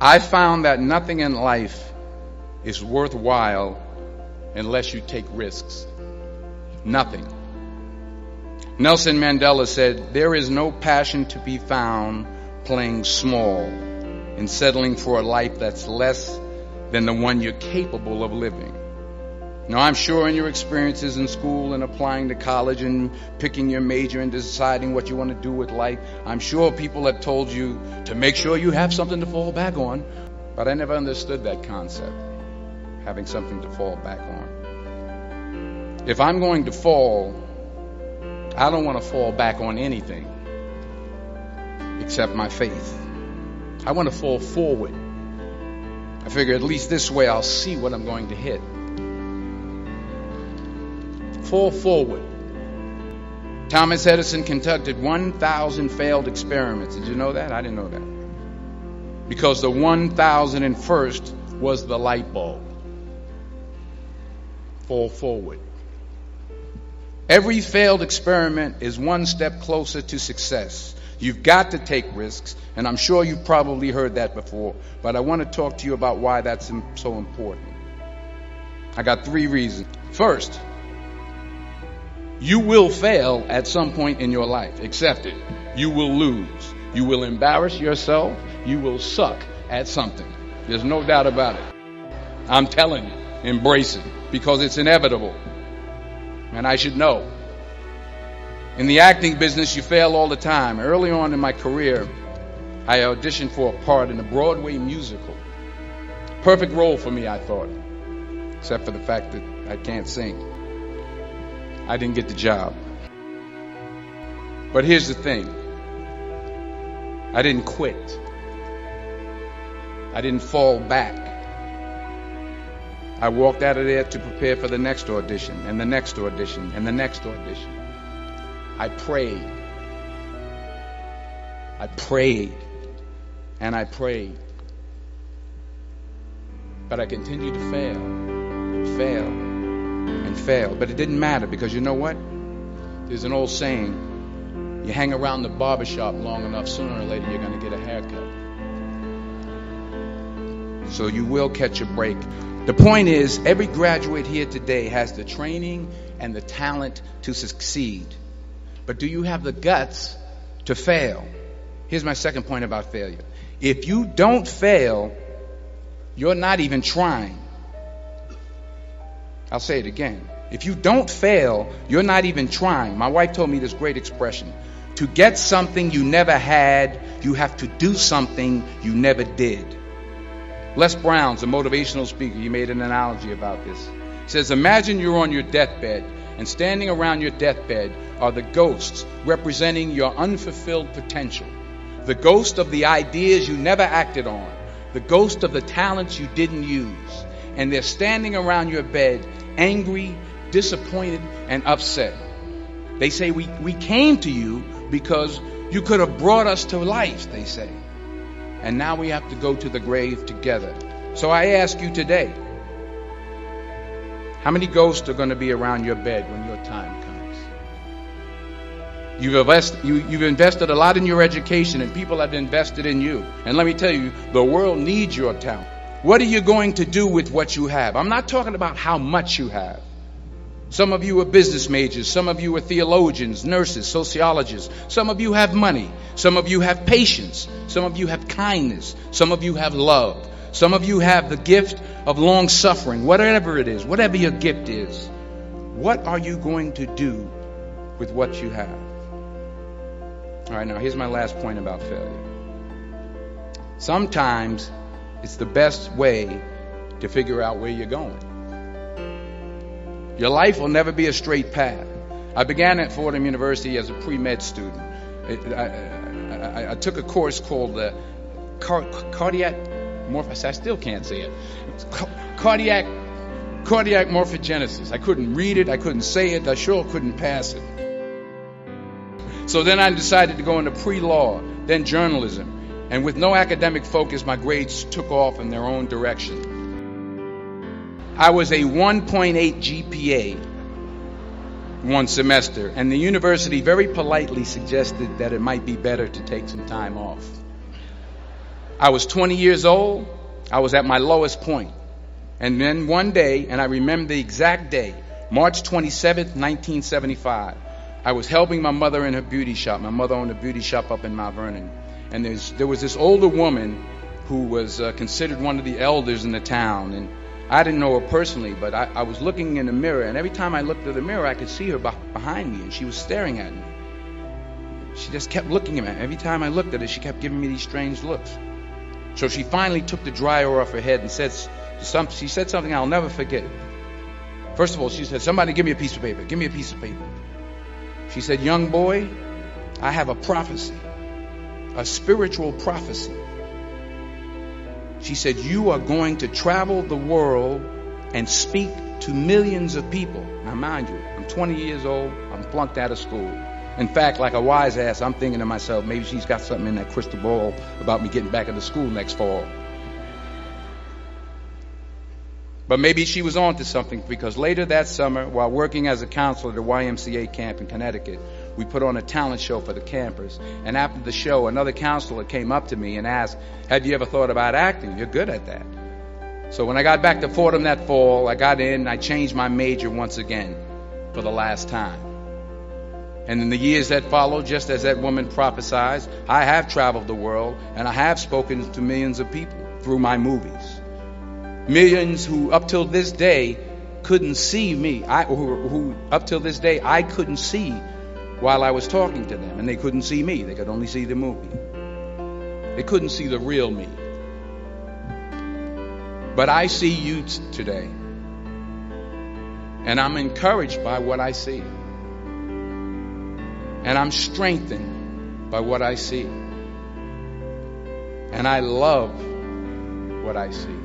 I found that nothing in life is worthwhile unless you take risks. Nothing. Nelson Mandela said, "There is no passion to be found playing small and settling for a life that's less than the one you're capable of living." Now, I'm sure in your experiences in school and applying to college and picking your major and deciding what you want to do with life, I'm sure people have told you to make sure you have something to fall back on. But I never understood that concept, having something to fall back on. If I'm going to fall, I don't want to fall back on anything except my faith. I want to fall forward. I figure at least this way I'll see what I'm going to hit. Fall forward. Thomas Edison conducted 1,000 failed experiments. Did you know that? I didn't know that. Because the 1,001st was the light bulb. Fall forward. Every failed experiment is one step closer to success. You've got to take risks, and I'm sure you've probably heard that before, but I want to talk to you about why that's so important. I got 3 reasons. First, you will fail at some point in your life. Accept it. You will lose. You will embarrass yourself. You will suck at something. There's no doubt about it. I'm telling you, embrace it, because it's inevitable. And I should know. In the acting business, you fail all the time. Early on in my career, I auditioned for a part in a Broadway musical. Perfect role for me, I thought. Except for the fact that I can't sing. I didn't get the job. But here's the thing. I didn't quit. I didn't fall back. I walked out of there to prepare for the next audition, and the next audition, and the next audition. I prayed. I prayed. And I prayed. But I continued to fail, and fail, and fail. But it didn't matter, because you know what? There's an old saying, you hang around the barbershop long enough, sooner or later you're going to get a haircut. So you will catch a break. The point is, every graduate here today has the training and the talent to succeed. But do you have the guts to fail? Here's my second point about failure. If you don't fail, you're not even trying. I'll say it again. If you don't fail, you're not even trying. My wife told me this great expression. To get something you never had, you have to do something you never did. Les Brown's a motivational speaker. He made an analogy about this. He says, imagine you're on your deathbed, and standing around your deathbed are the ghosts representing your unfulfilled potential. The ghost of the ideas you never acted on. The ghost of the talents you didn't use. And they're standing around your bed, angry, disappointed, and upset. They say, we came to you because you could have brought us to life, they say. And now we have to go to the grave together. So I ask you today, how many ghosts are going to be around your bed when your time comes? You've invested a lot in your education, and people have invested in you. And let me tell you, the world needs your talent. What are you going to do with what you have? I'm not talking about how much you have. Some of you are business majors. Some of you are theologians, nurses, sociologists. Some of you have money. Some of you have patience. Some of you have kindness. Some of you have love. Some of you have the gift of long suffering. Whatever it is, whatever your gift is, what are you going to do with what you have? All right, now here's my last point about failure. Sometimes it's the best way to figure out where you're going. Your life will never be a straight path. I began at Fordham University as a pre-med student. I took a course called cardiac morphogenesis. I still can't say it. Cardiac morphogenesis. I couldn't read it. I couldn't say it. I sure couldn't pass it. So then I decided to go into pre-law, then journalism. And with no academic focus, my grades took off in their own direction. I was a 1.8 GPA one semester, and the university very politely suggested that it might be better to take some time off. I was 20 years old. I was at my lowest point. And then one day, and I remember the exact day, March 27th, 1975, I was helping my mother in her beauty shop. My mother owned a beauty shop up in Mount Vernon. And there was this older woman who was considered one of the elders in the town. And I didn't know her personally, but I was looking in the mirror. And every time I looked at the mirror, I could see her behind me. And she was staring at me. She just kept looking at me. Every time I looked at her, she kept giving me these strange looks. So she finally took the dryer off her head and she said something I'll never forget. First of all, she said, "Somebody give me a piece of paper. Give me a piece of paper." She said, "Young boy, I have a prophecy, a spiritual prophecy." She said, "You are going to travel the world and speak to millions of people." Now, mind you, I'm 20 years old. I'm flunked out of school. In fact, like a wise ass, I'm thinking to myself, maybe she's got something in that crystal ball about me getting back into school next fall. But maybe she was on to something, because later that summer, while working as a counselor at a YMCA camp in Connecticut, we put on a talent show for the campers. And after the show, another counselor came up to me and asked, "Have you ever thought about acting? You're good at that." So when I got back to Fordham that fall, I got in and I changed my major once again for the last time. And in the years that followed, just as that woman prophesied, I have traveled the world and I have spoken to millions of people through my movies. Millions who up till this day couldn't see me, who up till this day I couldn't see while I was talking to them. And they couldn't see me. They could only see the movie. They couldn't see the real me. But I see you today. And I'm encouraged by what I see. And I'm strengthened by what I see. And I love what I see.